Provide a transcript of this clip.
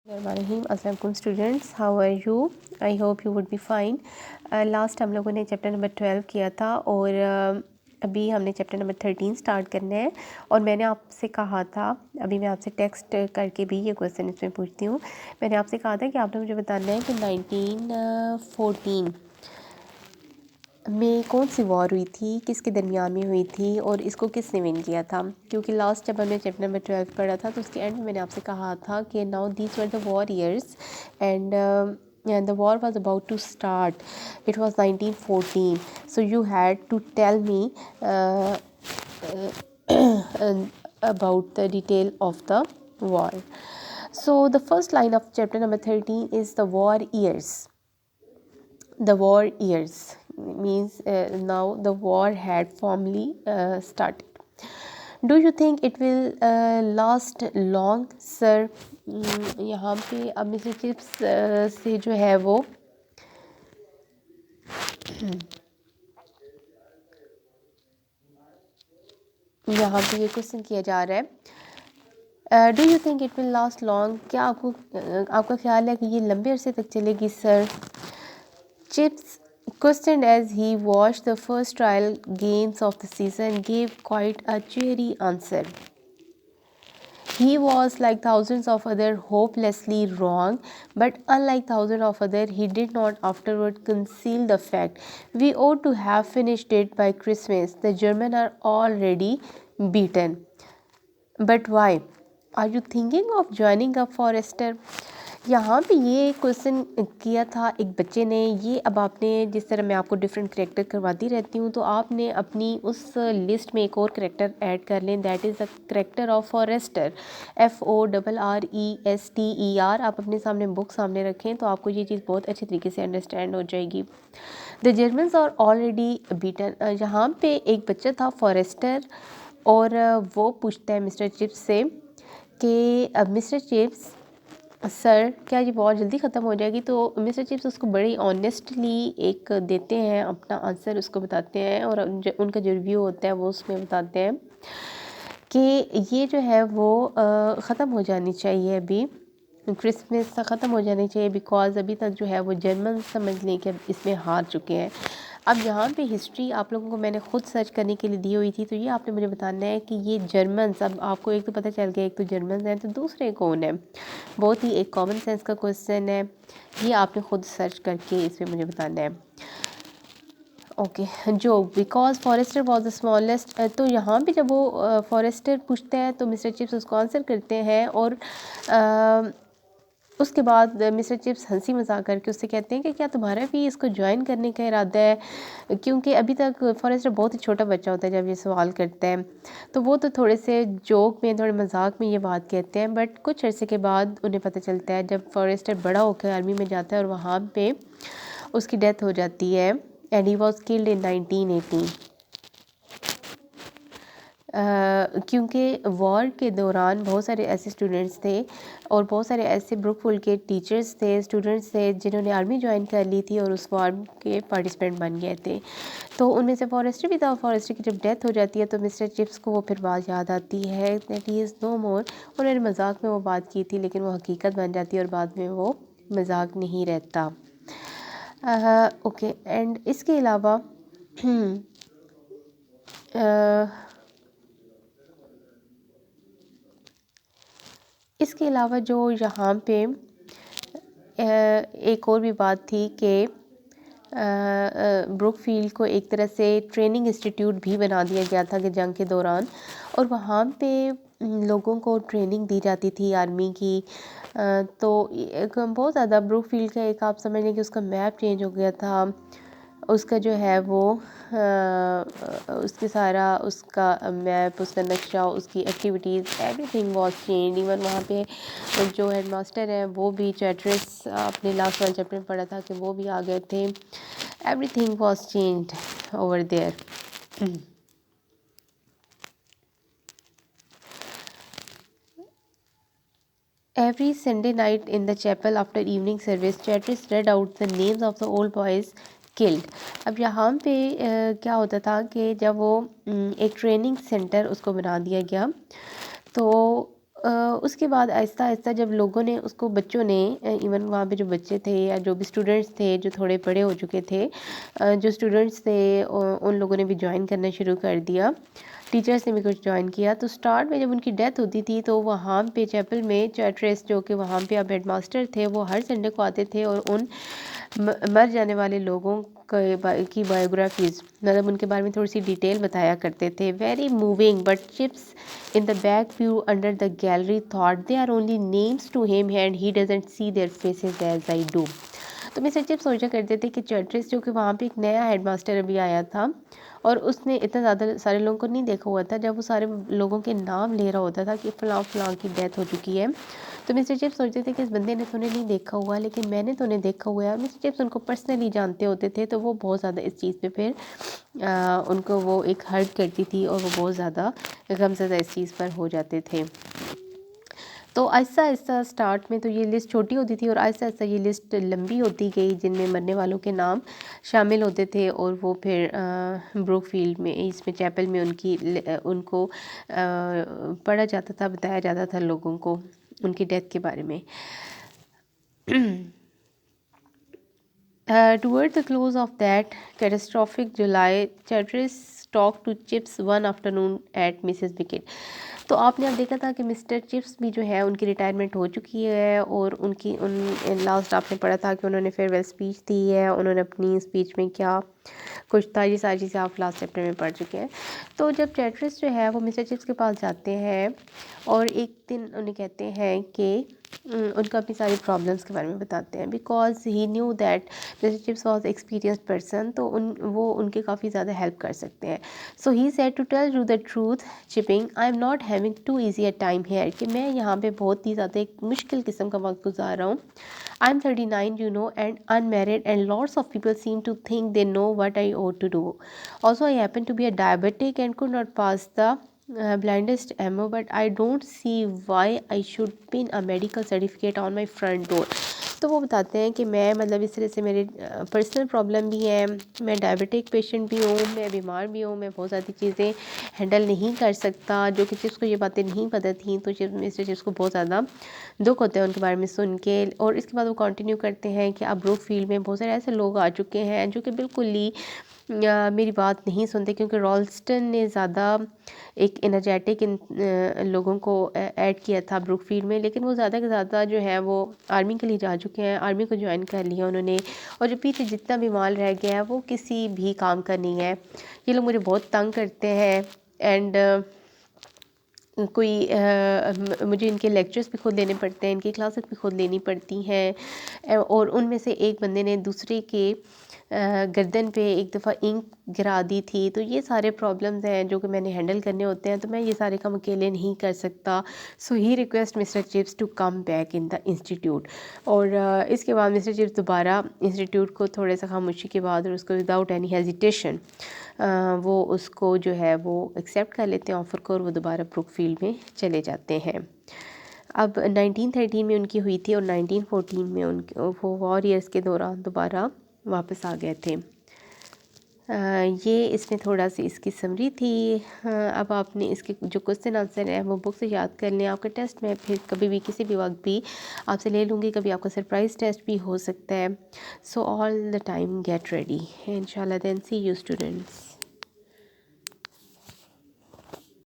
अस्सलाम students, how are you? I hope you would be fine. Last हम लोगों ने चैप्टर नंबर 12 किया था और अभी हमने चैप्टर नंबर 13 स्टार्ट करना है। और मैंने आपसे कहा था, अभी मैं आपसे टेक्स्ट करके भी ये क्वेश्चन इसमें पूछती हूँ। मैंने आपसे कहा था कि आपने मुझे बताना है कि 1914 में कौन सी वॉर हुई थी, किसके दरमियान में हुई थी और इसको किसने विन किया था। क्योंकि लास्ट जब हमने चैप्टर नंबर 12 पढ़ा था तो उसके एंड में मैंने आपसे कहा था कि now these were the war years and the war was about to start. It was 1914. So you had to tell me about the detail of the war. So the first line of chapter number 13 is the war years. The war years means now the war had formally started. Do you think it will last long, sir? यहाँ पे अब mister chips से जो है वो यहाँ पे ये क्वेश्चन किया जा रहा है, do you think it will last long? क्या आपका ख्याल है कि ये लंबे अरसे तक चलेगी, sir? Chips, questioned as he watched the first trial games of the season, gave quite a cheery answer. He was like thousands of others hopelessly wrong, but unlike thousands of others, he did not afterward conceal the fact. We ought to have finished it by Christmas. The Germans are already beaten. But why? Are you thinking of joining up, Forrester? यहाँ पे ये question किया था एक बच्चे ने। ये अब आपने, जिस तरह मैं आपको डिफरेंट करेक्टर करवाती रहती हूँ, तो आपने अपनी उस लिस्ट में एक और करेक्टर ऐड कर लें, that is the character of Forrester, FORRESTER। आप अपने सामने बुक सामने रखें तो आपको ये चीज़ बहुत अच्छी तरीके से अंडरस्टैंड हो जाएगी। The Germans are already beaten. यहाँ पे एक बच्चा था फॉरेस्टर और वो पूछता है मिस्टर चिप्स से कि मिस्टर चिप्स सर, क्या ये बहुत जल्दी ख़त्म हो जाएगी? तो मिस्टर चिप्स उसको बड़ी ऑनेस्टली एक देते हैं, अपना आंसर उसको बताते हैं और उनका जो रिव्यू होता है वो उसमें बताते हैं कि ये जो है वो ख़त्म हो जानी चाहिए, अभी क्रिसमस तक ख़त्म हो जानी चाहिए, बिकॉज़ अभी तक जो है वो जर्मन समझ लें कि अब इसमें हार चुके हैं। अब यहाँ पे हिस्ट्री आप लोगों को मैंने ख़ुद सर्च करने के लिए दी हुई थी, तो ये आपने मुझे बताना है कि ये जर्मन्स, अब आपको एक तो पता चल गया एक तो जर्मन्स हैं, तो दूसरे कौन है। बहुत ही एक कॉमन सेंस का क्वेश्चन है, ये आपने ख़ुद सर्च करके इसमें मुझे बताना है। ओके, जो because Forrester was the smallest, तो यहाँ पे जब वो फॉरेस्टर पूछते हैं तो मिस्टर चिप्स उसको आंसर करते हैं और उसके बाद मिस्टर चिप्स हंसी मजाक करके उससे कहते हैं कि क्या तुम्हारा भी इसको ज्वाइन करने का इरादा है? क्योंकि अभी तक फॉरेस्टर बहुत ही छोटा बच्चा होता है जब ये सवाल करता है, तो वो तो थोड़े से जोक में, थोड़े मजाक में ये बात कहते हैं, बट कुछ अरसे के बाद उन्हें पता चलता है जब फॉरेस्टर बड़ा होकर आर्मी में जाता है और वहाँ पे उसकी डेथ हो जाती है and he was killed in 1918। क्योंकि वॉर के दौरान बहुत सारे ऐसे स्टूडेंट्स थे और बहुत सारे ऐसे ब्रुकफुल के टीचर्स थे, स्टूडेंट्स थे जिन्होंने आर्मी ज्वाइन कर ली थी और उस वॉर के पार्टिसिपेंट बन गए थे। तो उनमें से फॉरेस्टर भी था। फॉरेस्टर की जब डेथ हो जाती है तो मिस्टर चिप्स को वो फिर बात याद आती है दैट ही इज़ नो मोर। उन्होंने मजाक में वो बात की थी लेकिन वो हकीकत बन जाती है और बाद में वो मजाक नहीं रहता। ओके, एंड इसके अलावा जो यहाँ पे एक और भी बात थी कि ब्रुकफील्ड को एक तरह से ट्रेनिंग इंस्टीट्यूट भी बना दिया गया था कि जंग के दौरान, और वहाँ पे लोगों को ट्रेनिंग दी जाती थी आर्मी की। तो एक बहुत ज़्यादा ब्रुकफील्ड का एक आप समझ लें कि उसका मैप चेंज हो गया था, उसका जो है वो उसके सारा उसका मैप, उसका नक्शा, उसकी activities, everything was change. Even वहाँ पे जो हेडमास्टर हैं वो भी, चैट्रिस आपने लास्ट वाले चैप्टर में पढ़ा था कि वो भी आ गए थे। Everything was changed over there. Every Sunday night in the chapel after evening service, Chatris read out the names of the old boys killed. अब यहाँ पे क्या होता था कि जब वो एक ट्रेनिंग सेंटर उसको बना दिया गया, तो उसके बाद आहिस्ता आहिस्ता जब लोगों ने उसको, बच्चों ने, इवन वहाँ पे जो बच्चे थे या जो भी स्टूडेंट्स थे जो थोड़े बड़े हो चुके थे, जो स्टूडेंट्स थे उन लोगों ने भी ज्वाइन करना शुरू कर दिया, टीचर्स ने भी कुछ ज्वाइन किया। तो स्टार्ट में जब उनकी डेथ होती थी तो वहाँ पे चैपल में चैट्रेस, जो कि वहाँ पे अब हेडमास्टर थे, वो हर संडे को आते थे और उन मर जाने वाले लोगों की बायोग्राफीज़, मतलब उनके बारे में थोड़ी सी डिटेल बताया करते थे। Very moving, but Chips in the back view under the gallery thought they are only names to him and he doesn't see their faces as I do. तो मिस्टर चिप्स सोचा करते थे कि चैट्रिस, जो कि वहाँ पे एक नया हेडमास्टर अभी आया था और उसने इतना ज़्यादा सारे लोगों को नहीं देखा हुआ था, जब वो सारे लोगों के नाम ले रहा होता था कि फ़लाँ फ़लाँ की डेथ हो चुकी है, तो मिस्टर चिप्स सोचते थे कि इस बंदे ने तो उन्हें नहीं देखा हुआ, लेकिन मैंने तो उन्हें देखा हुआ है। और मिस्टर चिप्स उनको पर्सनली जानते होते थे, तो वो बहुत ज़्यादा इस चीज़ पे फिर उनको वो एक हर्ट करती थी और वो बहुत ज़्यादा गमज़दा इस चीज़ पर हो जाते थे। तो आहिस्ता आहिस्ता स्टार्ट में तो ये लिस्ट छोटी होती थी और आहिस्ता आहिस्ता ये लिस्ट लंबी होती गई, जिनमें मरने वालों के नाम शामिल होते थे और वो फिर ब्रूकफील्ड में, इसमें चैपल में उनको पढ़ा जाता था, बताया जाता था लोगों को उनकी डेथ के बारे में। Toward the close of that catastrophic July, Chatteris talked to Chips one afternoon at Mrs. Bickett. तो आपने अब देखा था कि मिस्टर चिप्स भी जो है उनकी रिटायरमेंट हो चुकी है और उनकी लास्ट आपने पढ़ा था कि उन्होंने फेयरवेल स्पीच दी है। उन्होंने अपनी स्पीच में क्या कुछ था, ये सारी चीज़ें आप लास्ट चैप्टर में पढ़ चुके हैं। तो जब चैट्रिस जो है वो मिस्टर चिप्स के पास जाते हैं और एक दिन उन्हें कहते हैं कि उनको अपनी सारी प्रॉब्लम्स के बारे में बताते हैं, because he knew that Mr Chips was experienced person, तो वो उनके काफ़ी ज़्यादा हेल्प कर सकते हैं। So he said to tell you the truth Chipping, I am not having too easy a time here, कि मैं यहाँ पे बहुत ही ज़्यादा एक मुश्किल किस्म का वक्त गुजार रहा हूँ। I am 39 you know and unmarried and lots of people seem to think they know what I ought to do. Also I happen to be a diabetic and could not pass the blindest MO, but I don't see why I should pin a medical certificate on my front door. तो वो बताते हैं कि मैं, मतलब इस तरह से मेरे पर्सनल प्रॉब्लम भी है, मैं डायबिटिक पेशेंट भी हूँ, मैं बीमार भी हूँ, मैं बहुत सारी चीज़ें हैंडल नहीं कर सकता, जो कि जिसको ये बातें नहीं पता थी। तो मिस्टर चिप्स को बहुत ज़्यादा दुख होता है उनके बारे में सुन के। और इसके बाद वो कंटिन्यू करते हैं कि अब ब्रूकफील्ड में बहुत सारे ऐसे लोग आ चुके हैं जो कि बिल्कुल ही मेरी बात नहीं सुनते, क्योंकि रॉल्स्टन ने ज़्यादा एक एनर्जेटिक लोगों को ऐड किया था ब्रूकफील्ड में, लेकिन वो ज़्यादा से ज़्यादा जो है वो आर्मी के लिए जा चुके हैं, आर्मी को ज्वाइन कर लिया उन्होंने, और जो पीछे जितना भी माल रह गया है वो किसी भी काम का नहीं है। ये लोग मुझे बहुत तंग करते हैं एंड मुझे इनके लेक्चर्स भी खुद लेने पड़ते हैं, इनकी क्लासेस भी खुद लेनी पड़ती हैं। और उनमें से एक बंदे ने दूसरे के गर्दन पे एक दफ़ा इंक गिरा दी थी। तो ये सारे प्रॉब्लम्स हैं जो कि मैंने हैंडल करने होते हैं, तो मैं ये सारे काम अकेले नहीं कर सकता। So he request Mr Chips to come back in the institute. और इसके बाद मिस्टर चिप्स दोबारा इंस्टीट्यूट को थोड़े सा खामोशी के बाद और उसको विदाउट एनी हेजिटेशन वो उसको जो है वो एक्सेप्ट कर लेते हैं ऑफ़र को, और वो दोबारा ब्रूकफील्ड में चले जाते हैं। अब 1913 में उनकी हुई थी और 1914 में वो वॉरियर्स के दौरान दोबारा वापस आ गए थे। ये इसमें थोड़ा सी इसकी समरी थी। अब आपने इसके जो क्वेश्चन आंसर है वो बुक से याद कर लें। आपका टेस्ट मैं फिर कभी भी किसी भी वक्त भी आपसे ले लूँगी, कभी आपका सरप्राइज़ टेस्ट भी हो सकता है। So all the time get ready इंशाल्लाह, देन सी यू स्टूडेंट्स।